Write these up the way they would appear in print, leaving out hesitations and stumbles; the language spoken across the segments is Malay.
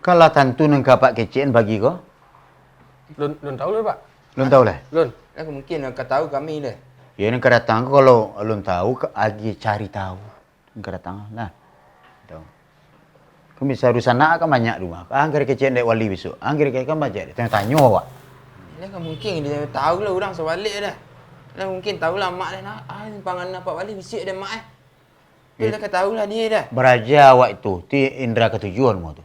Kalau tentu nang kapak kecil bagi kau. Lun tahu lah, Pak. Lun tahu lah. Lun. Aku mungkin kau tahu kami deh. Ya nang datang kalau lun tahu lagi cari tahu. Nang datang lah. Tahu. Kau bisa urusan nak kan banyak rumah. Angger kecil dek wali besok. Angger kecil kan baca dek. Tanya awak. Lah kau mungkin dia tahu lah orang sebalik dah. Lah mungkin tahu lah mak dia nak simpangan apa wali bisik dia mak Dia kau tahu lah dia dah. Beraja awak itu ti indera ketujuan mu tu.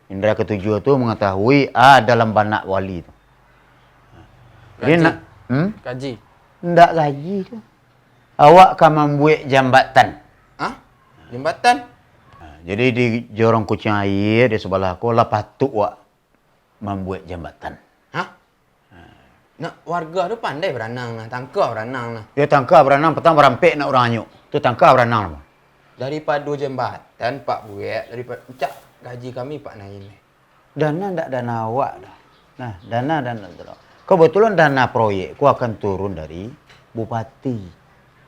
Indera ketujuh tu mengetahui dalam banak wali tu. Dia Gaji. nak Gaji. ndak gaji tu. Awak kan membuat jambatan. Hah? Jembatan? Jadi di jorong kucing air di sebelah aku lah patut awak membuat jambatan. Hah? Nak warga tu pandai berenang lah, tangkap berenang lah. Dia tangkap berenang petang berampek nak orang anyuk. Tu tangkap berenang lah. Daripada jembatan Pak buat, daripada cak gaji kami Pak Naim. Dana ndak dana awak dah. Nah, dana tu. Kebetulan dana proyek ku akan turun dari bupati.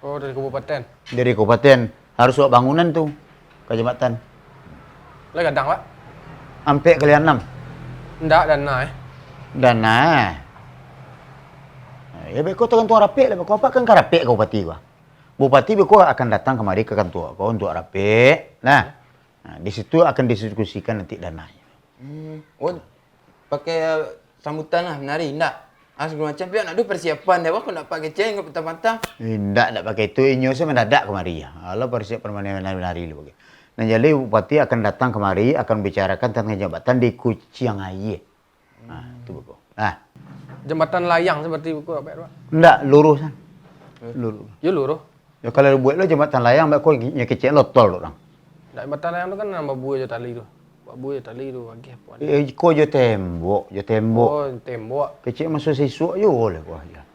Oh, dari kabupaten. Dari kabupaten harus buat bangunan tu ke jembatan. Lah kadang, Pak. Sampai kalian 6. Ndak dana Dana. Ya baik kau tekan tua rapik lah. Kau apa kan rapik kau bupati gua. Bupati kau akan datang kemari ke kantor kau untuk rapik. Nah, di situ akan didiskusikan nanti dananya. Oh, pakai sambutan lah, menari, enggak? Segala macam pihak nak ada persiapan dia. Aku nak pakai kecil, kau petang-petang. Tidak pakai itu. Inyo saya mendadak kemari. Allah persiapan menari-nari lu pakai. Nah, jadi bupati akan datang kemari, akan bicarakan tentang jambatan di Kucing Air. Nah, itu buku. Nah, jembatan layang seperti buku apa, Pak? enggak lurus kan. Lurus. Ya luruh. Ya kalau buat lo jembatan layang, kau nya kecil lo tol orang. Ndak jembatan layang tu kan nambah buah je tali tu. Buat buah je tali tu bagi apa. Kau je tembok, Oh, tembok. Kecil masuk siswa je boleh kau aja.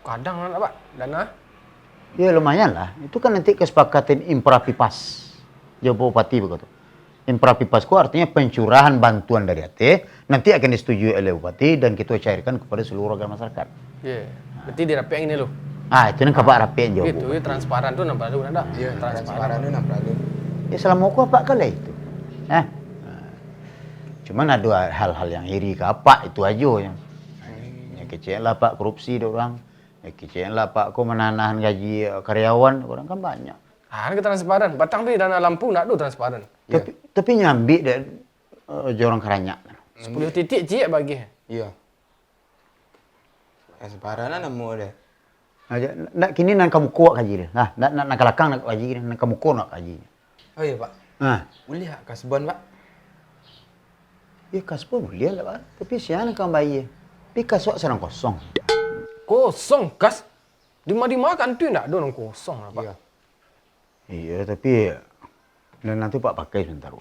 Kadang nak, Pak. Dana. Ya lumayan lah. Itu kan nanti kesepakatan imprapipas. Jawab bupati begitu. Imprapipas ku artinya pencurahan bantuan dari AT. Nanti akan disetujui oleh bupati dan kita cairkan kepada seluruh warga masyarakat. Ya. Berarti dirapikan ini loh. Itu nak kabar rapian jawab. Itu ya transparan tu nampak tu ndak? Ya, transparan tu nampak tu. Ya selama aku apa kali itu. Cuman ada hal-hal yang iri ke apa itu aja yang. Yang kecil lah Pak korupsi dia orang. Yang kecil lah Pak kau menahan gaji karyawan orang kan banyak. Ini transparan. Batang tu dana lampu nak tu transparan. Tapi nyambi dia jorong keranyak. 10 titik je bagi. Ya. Transparan lah nama dia. Nak kini nak kamu kuat kaji dia. Nak kelakang nak kaji dia. Nak kamu kuat nak kaji. Oh iya Pak. Boleh tak kasbon Pak? Ya kasbon boleh lah Pak. Tapi siapa nak kamu bayar? Tapi kasbon serang kosong. Kosong kas. Di-mana kan tu nak ada orang kosong lah, Pak. Ya. Iya tapi dan nanti Pak pakai sebentar.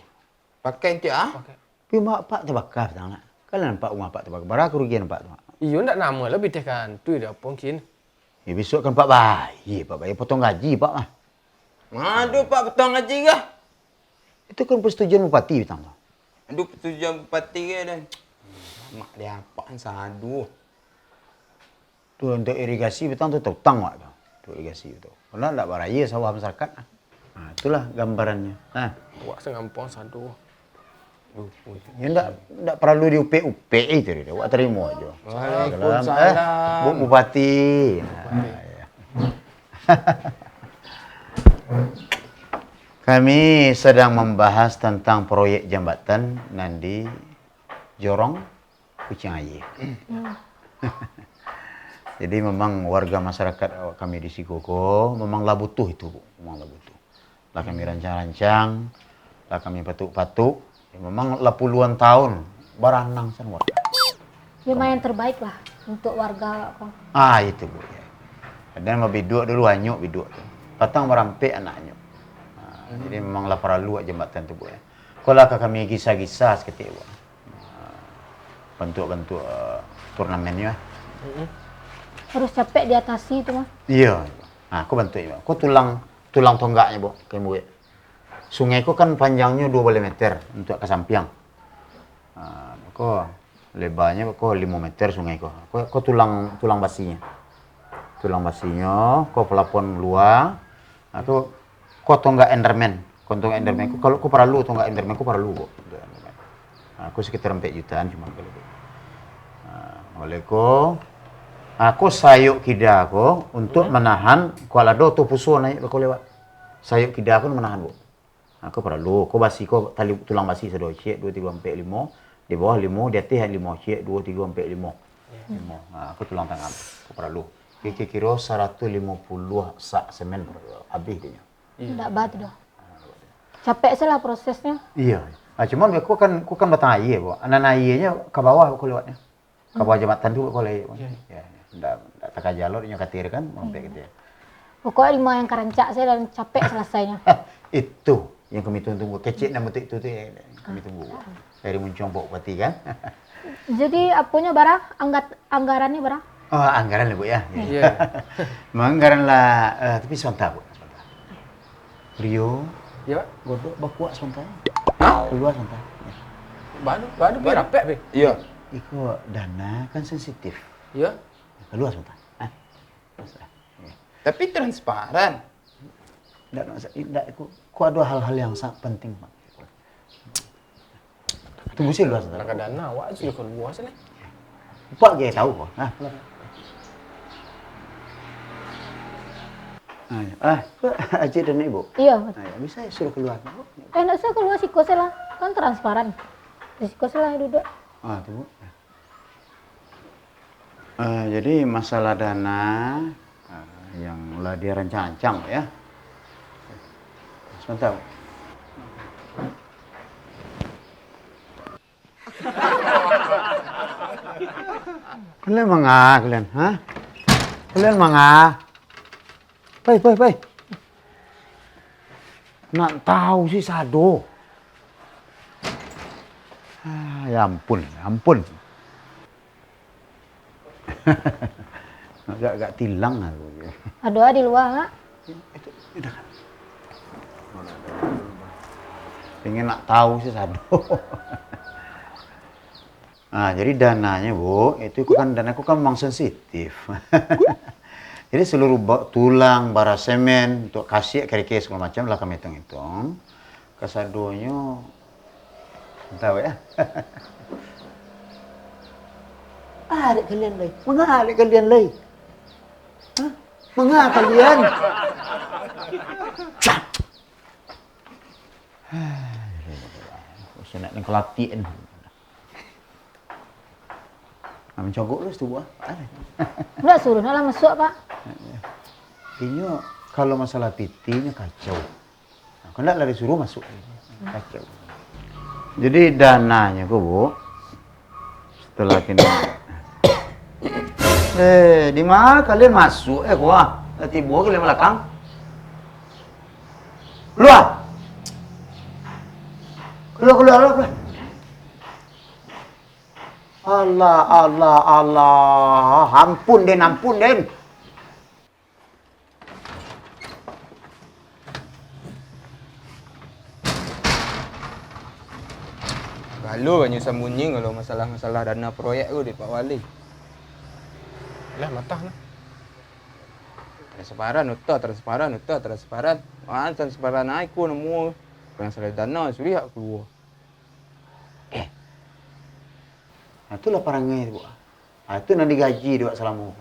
Pakai nanti Pakai. Tapi mak Pak terbakar tak nak. Kalau nampak rumah Pak terbakar, berapa kerugian Pak tu? Iyo ndak nama lebih teh kan. Tu dia mungkin. Ya besok kan Pak bayar potong gaji Pak mah. Aduh Pak petang gaji kah? Itu kan persetujuan bupati betang tu. Aduh persetujuan bupati ke dan. Mak dia apa kan sadu. Tu untuk irigasi betang tu utang Pak tu. Untuk irigasi tu. Karena ndak baraya sawah masyarakat. Itulah gambarannya. Wak sengampung satu. Ya ndak perlu diupe-upe itu dia. Awak terima aja. Waalaikumsalam. Bu Bupati. Kami sedang membahas tentang proyek jambatan nanti Jorong Kucing Air. Jadi memang warga masyarakat kami di Sikoko memanglah butuh itu, memanglah butuh. Lah kami rancang-rancang, lah kami patuk-patuk. Memang lah puluhan tahun beranang san warga. Lumayan terbaik lah untuk warga kong. Itu Bu. Dan mau biduk dulu anyuk biduk tu. Patang merampik anaknya. Jadi memanglah perlu jembatan tu Bu ya. Kalau kami kisah-kisah seketik Bu. Bentuk-bentuk turnamennya. Harus capek diatasi itu mah. Iya. Aku bantu ya. Aku tulang tonggaknya Bu, kayak Bu. Sungai ku kan panjangnya 12 meter untuk ke samping. Kok lebarnya kok 5 meter sungai ku. Kok tulang basinya. Tulang basinya, kok pelapon luar. Kok tonggak Enderman. Untuk enderman kalau aku perlu atau enggak enderman aku perlu kok. Aku sekitar 4 jutaan cuma kalau. Oleh ko aku sayuk kida ko untuk menahan kalau ada tu puso naik ko lewat. Sayuk kida aku menahan, Bu. Aku perlu, ko basi ko tali tulang basi sedo cek 2 3 4 5, di bawah 5, di atas 5 cek 2 3 4 5. Aku tulang tangan. Aku perlu. Kira-kira 150 sak semen habis dia. Tidak batu dah. Capek salah prosesnya. Iya. Cuman aku kan batang air, Bu. Anak airnya ke bawah aku lewatnya. Ke bawah jembatan tu aku lewat. Ya. Ndak tak jalur nya katir kan, sampai gitu ya. Pokoknya 5 yang kerancak saya dan capek selesainya. Itu yang kami tunggu. Kecil nama itu yang kami tunggu. Dari muncung Bupati kan. Jadi apanya bara? Anggarannya bara? Oh, anggaran lah, Bu ya. Iya. Anggaran lah, tapi sebentar, Bu. Sebentar. Rio, Ya, Pak. godok bakuak sebentar. Hah? Keluar sebentar. Ya. Badu berapa, Be? Iya. Iko dana kan sensitif. Ya. Keluar sebentar. Sebentar. Ya. Tapi transparan. Nggak, aku ada hal-hal yang sangat penting, Pak. Tunggu sih luar sebentar. Nak dana, awak sudah keluar sana. Pak dia tahu kok. Aji dan Ibu. Iya. Bisa suruh keluar. Enggak usah keluar siko saya lah. Kan transparan. Risiko saya duduk. Tunggu. Jadi masalah dana yang lah dia rancang-rancang ya. Sebentar. Kalian mangah kalian, hah? Kalian mangah? Pai. Nak tahu sih sado. Ya ampun. Agak tilang aku. Ada di luar enggak? Pengen nak tahu sih sado. Jadi dananya, Bu, danaku kan memang sensitif. Jadi seluruh tulang, bara semen, untuk kasih, kira-kira segala macam lah kami hitung-hitung. Kasadonya, tahu ya. Adik kalian lagi. Mengapa adik kalian lagi? Hah? Mengapa kalian? Saya nak kelatian. Mencogok lu tu buah. Enggak suruh lah masuk, Pak. Ini kalau masalah pitinya kacau. Kalau enggak lari suruh masuk. Kacau. Jadi dananya kok, Bu. Setelah kini di mana kalian masuk kuah? Tiba kalian belakang. Keluar. Keluar. Allah. Ampun, Den. Kalau banyak sembunyi kalau masalah dana proyek tu di Pak Wali. Lah matah lah. Transparan. Transparan aku nemu. Masalah dana sudah keluar. Itulah perangai, Bu. Itu nak digaji dia selama.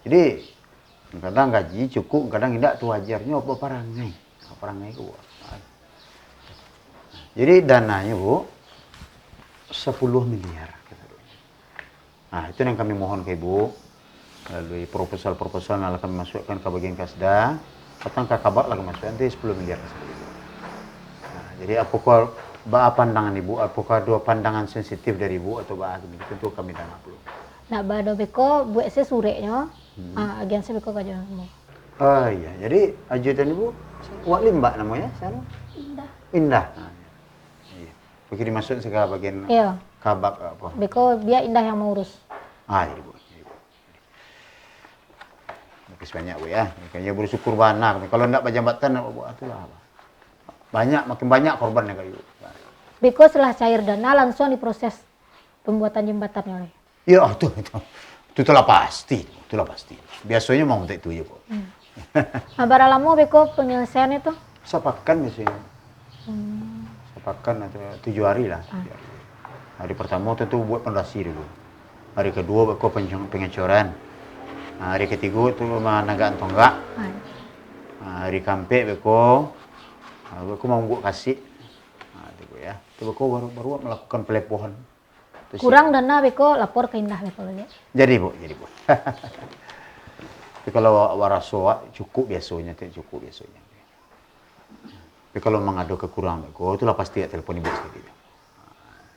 Jadi kadang gaji cukup, kadang tidak tu wajarnya apa perangai. Perangai itu, Bu. Jadi dananya, Bu, 10 miliar. Itu yang kami mohon ke Ibu. Lalu proposal yang kami masukkan ke bagian Kasda. Petang ke kabar lagi masuk, nanti 10 miliar. Jadi apakah pandangan Ibu? Apakah dua pandangan sensitif dari Ibu atau tentu kami dana perlu. Nak bado beko buat saya sureknya. Agen saya beko kajian semua. Oh iya, jadi ajudan Ibu Wak Limba namanya sana? Indah. Iya. Begitu dimasuk segala bagian Iya. kabak apa? Beko dia Indah yang mau urus. Ibu. Terima banyak, Bu ya. Kayaknya bersyukur benar. Kalau enggak jambatan buat itulah apa. Makin banyak korbannya kayu. Beko setelah cair dana langsung diproses pembuatan jembatannya oleh. Ya, itu telah pasti. Biasanya mau minta itu ya, Bu. Nah, bara lama beko penyelesaian itu? Sepakan biasanya. Sepakan atau 7 hari lah. 7 hari. Hari pertama tentu buat pondasi dulu. Hari kedua beko pengecoran. Hari ketiga tu nagaan tonggak. Hari kampe beko mau buat kasih. Itu ya. Itu beko baru melakukan pelepohan. Kurang dana beko lapor ke Indah beko ya. Jadi bu. Tapi kalau warasoa cukup biasanya. Tapi kalau mengadu kekurangan beko, itulah pasti ya telepon ibu sekali.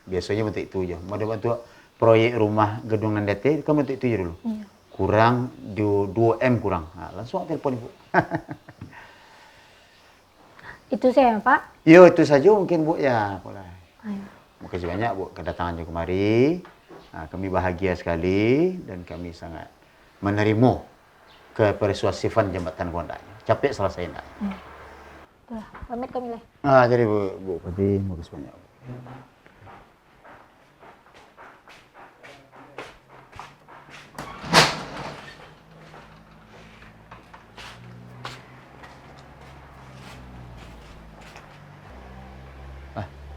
Biasanya bentuk itu aja. Mau bantu proyek rumah gedung Nandate, kamu bentuk itu aja dulu. Iya. Kurang 2M kurang. Nah, langsung telepon ibu. Itu saya Pak. Yo, itu saja mungkin Bu ya. Ayo. Terima kasih banyak Bu kedatangannya kemari. Nah, kami bahagia sekali dan kami sangat menerima kepersuasifan jembatan Kondanya. Capek selesai enggak? Tuh, pamit kami lah. Jadi Bu Pati, terima kasih banyak.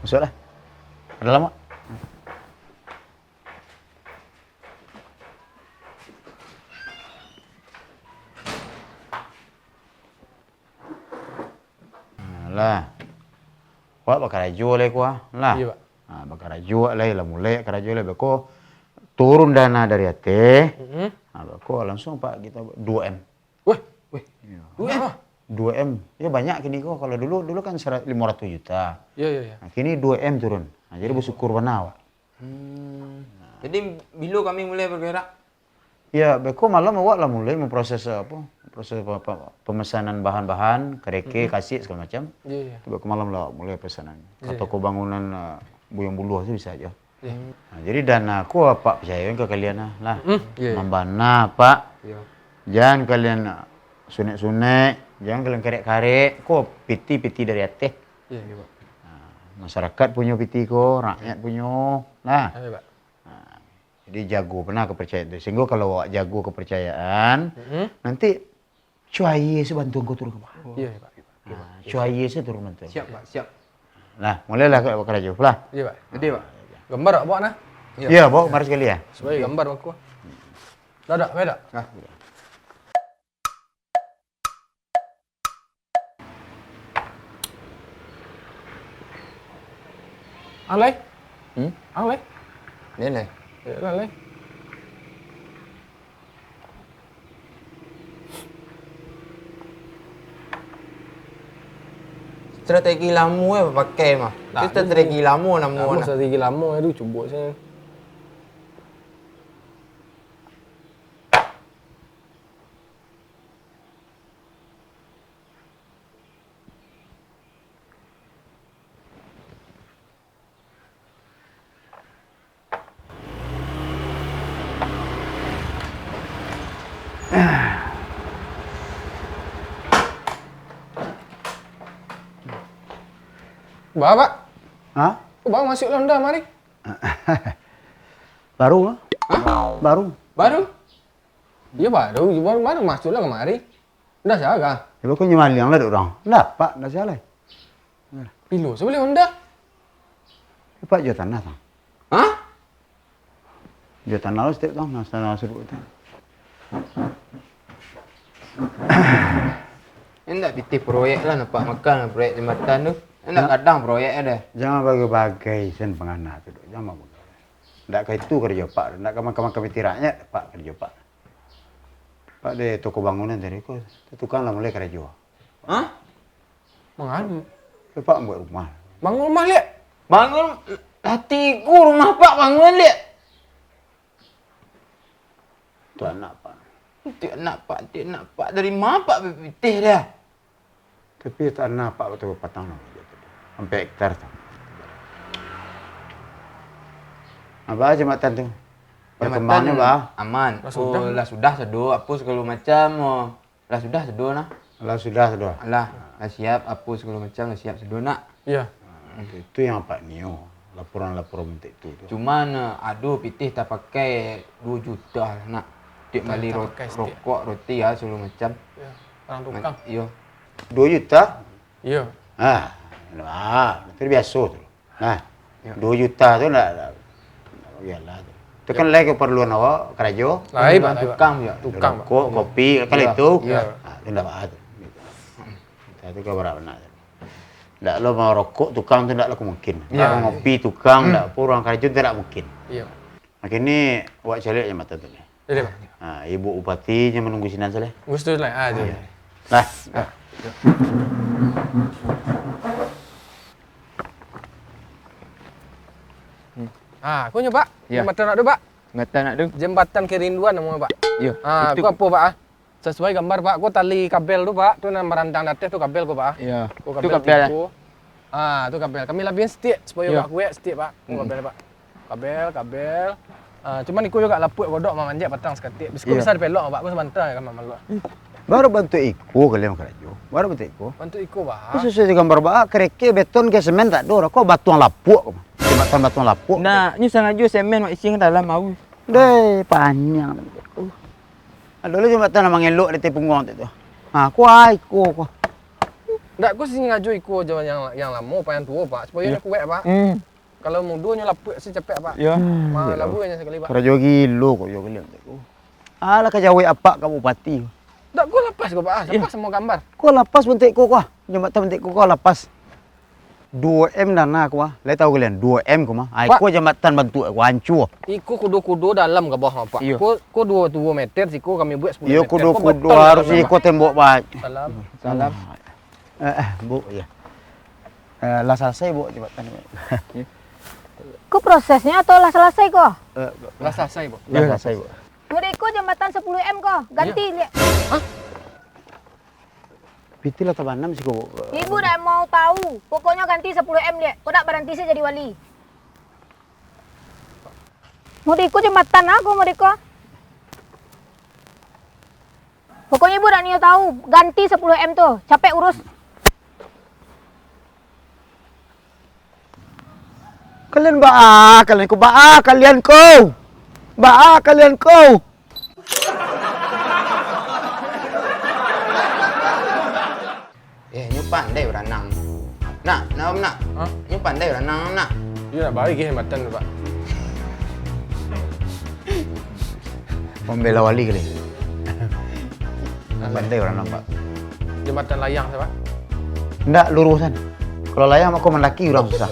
Masuklah. Ada lama? Lah. Wah bakal jual le kuah. Lah. Iya, Pak. Bakal jual le lah mulai bakal jual le beko turun dana dari ate. Beko langsung Pak kita 2M. Weh. 2M. Ya banyak kini kok. Kalau dulu kan 500 juta. Iya. Nah, kini 2M turun. Nah, jadi bersyukur benar, Pak. Jadi bila kami mulai bergerak? Ya, beko malam awak lah mulai memproses pemesanan bahan-bahan, kereke, kasih segala macam. Iya. Beko malam lah mulai pesanan. Toko bangunan Buyung Buluh itu bisa aja. Iya. Nah, jadi dana aku Pak percaya ke kalian lah. Iya. Membana Pak. Iya. Jangan kalian sunek-sunek, jangan kalian karek-karek. Kok piti dari atas. Iya, Pak. Masyarakat punya piti ko, rakyat punya. Nah, Ayo, Pak. jadi jago pernah kepercayaan itu. Sehingga kalau awak jago kepercayaan, nanti cuai sebantu kau turun ke bawah. Iya, Pak. Cuai turun bantu. Siap Pak, siap. Nah, mulailah kalau kerja lah. Iya, Pak. Jadi Pak. Gambar tak buat nah? Iya, Bo, mari sekali ya. Supaya gambar aku. Dah, beda. Alay? Alay? Nilai. Ya, alay. Strategi lama pakai mah. Tak, Kita strategi lama nama Lama nak. strategi lama itu cuba saya. Bapak, Hah? Bapak masuk Londa mari. Baru lah. Baru. Baru? Iya baru masuklah kemari. Dah jaga. Ya, kau nyemali yang lain orang. Lah, Pak, dah salah. Pilu sebelum Honda. Pak jual tanah tang. Hah? Jual tanah lu setiap tang, tanah suruh itu. Hendak pitih proyek lah nampak makan proyek jembatan tu. Hendak kadang proyek ada. Jangan bagai-bagai sen pengana tu. Jangan bagai. Ndak ke itu kerja Pak, ndak ke mahkamah komite rakyat Pak kerja Pak. Pak de toko bangunan tadi kok tukang lah mulai kerja. Hah? Mengadu. Pak buat rumah. Bangun rumah lihat. Bangun hatiku rumah Pak bangun lihat. Tu anak Pak. Tidak nak Pak dari mana Pak pitih dah? Tapi tanah Pak betul patang lah. Sampai hektar tu. Apa jembatan tu? Perkembangannya bah. Aman. Lah Sudah sedo. Apa segala macam. Lah sudah sedo nah. Lah sudah. Lah siap apa segala macam lah siap sedo nak. Iya. Itu yang Pak Nio. Laporan-laporan bentuk itu. Cuman aduh pitih tak pakai 2 juta lah nak. Tik beli tak pakai sikit. rokok, roti ya segala macam. Ya. Orang tukang. Yo. 2 juta. Ya. Itu biasa tu. Nah, 2 juta tu nak biarlah tu. Itu kan lagi keperluan awak kerja. Lain Pak. Tukang juga. Tukang Pak. Kopi, kan itu. Ya. Itu ndak apa tu. Itu kan berapa benar. Ndak lo mau rokok tukang tu ndak lo mungkin. Ya. Ngopi tukang ndak pun orang kerja tidak mungkin. Iya. Makin ni awak cari aja mata tu ni. Jadi Pak. Ibu upati yang menunggu sinan saja. Gusto lah aja. Lah. Kau nyoba. Ya. Jembatan nak ada Pak. Mata nak tu. Jembatan kerinduan namanya Pak. Yo. Itu apa Pak? Sesuai gambar Pak. Kau tali kabel tu Pak. Tu nama rantang datif tu kabel kau Pak. Ya. Kau Tu kabel. tiku. Tu kabel. Kami labihin setiap supaya Ya. Pak kuek setiap Pak. Kabel Pak. Kabel. Cuman ikut juga lapuk kodok manjat batang sekatik. Biskut Ya. besar pelok Pak. Kau sebentar kan malu. Baru bantu iko kalian kerja. Baru bantu iko. Bantu ikut Pak. Kau sesuai dengan gambar bah, kereke beton ke semen tak ada. Kau batuang lapuk. Jembatan batuang lapuk. Nah, ni sengaja semen mak isi dalam mau. Deh, panjang. Ada lu jembatan nama ngelok di tepungong tu. Kau iko. Ndak kau sini ngaju ikut jalan yang lama Pak yang tua Pak. Supaya aku kuek Pak. Kalau mudahnya lapuk si cepet Pak. Ya. Labunya sekali Pak. Kerja gilo kau yo kalian tu. Alah kejawi apa kamu bupati. Ndak kau lepas kau Pak. Lepas semua gambar. Kau lapas bentik kau jembatan bentik kau lapas. 2M dana aku Lai tahu kalian 2M kau mah. Kau jembatan bantu aku hancur. Iku kudo-kudo dalam ke bawah Pak. Iya. Ku 2 meter siku kami buat 10 meter. Yo Kau kudu betul harus ke ikut tembok bah. Salam. Bu ya. Lah selesai bu jembatan. Ku prosesnya atau lah selesai kok? Lah selesai, Bu. Lah selesai bu. Muridku jembatan 10M kok. Ganti lihat. Pitil atau banam sih kau. Ibu dah mau tahu. Pokoknya ganti 10M lihat. Kau tak berhenti sih jadi wali. Muridku jembatan aku muridku. Pokoknya ibu dah niat tahu. Ganti 10M tuh. Capek urus. Kalian kalian kau. Nyu pandai berenang. Nak, Om nak. Hah? Nyu pandai berenang nak. Dia nak balik ke jembatan tu, Pak. Pembela wali kali. Pandai orang nampak. Jembatan layang saya, Pak. Ndak lurusan. Kalau layang aku mendaki orang susah.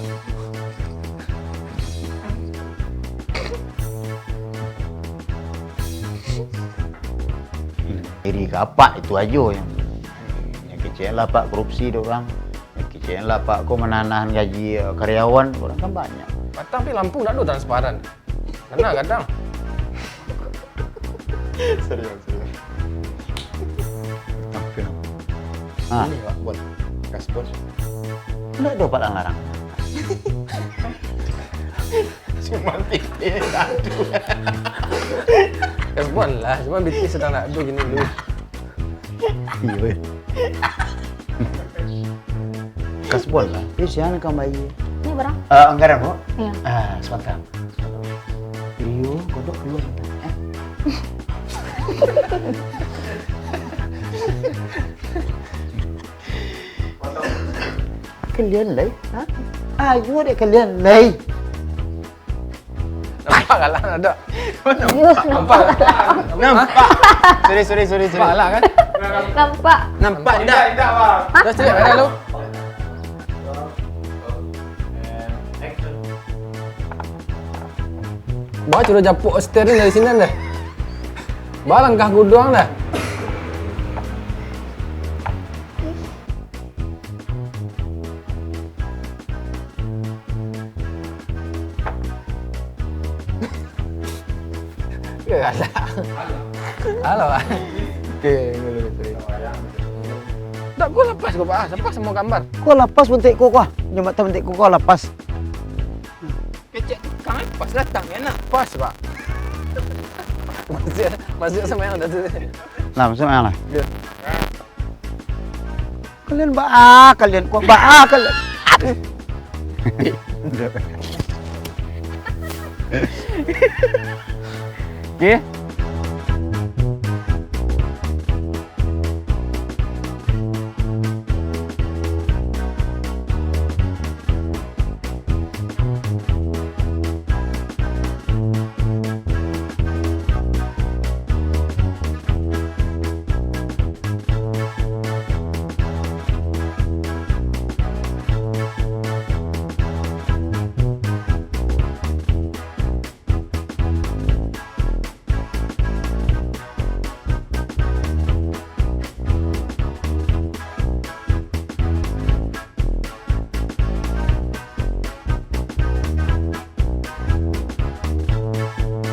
Diri kapak itu aja yang kecil lah Pak korupsi dia orang. Yang kecil lah Pak kau menanahan gaji karyawan orang kan banyak. Batang tapi lampu tak ada transparan. Kadang. Serius. Ini Pak, bos. Kas bos. Ndak ada Pak larang. Cuma titik aduh. Kebun lah, cuma BT sedang nak do gini dulu. Iya weh. Kasbon lah. Ini siapa kau bayi? Ini berang? Anggaran kok? Iya. Sebentar. Rio, kodok keluar. Kalian lay? Ayo deh kalian lay. Nampak kan lah ada. Serius nampak. Nampak. Sorry. Nampak lah kan? Nampak. Nampak tak? Dah cari ada lu. Bawa sudah japuk steering dari sini dah. Bawa langkah gudang dah. Halo. Okey, sorry. Tak gua lepas kau Pak. Lepas semua gambar. Kau lapas bentik kau kau. Jembatan bentik kau lapas. Kecek tukang pas datang ya nak. Pas Pak. Masuk sama yang dah tu. Lah, macam mana lah? Ya. Kalian kalian kok kalian. Okey.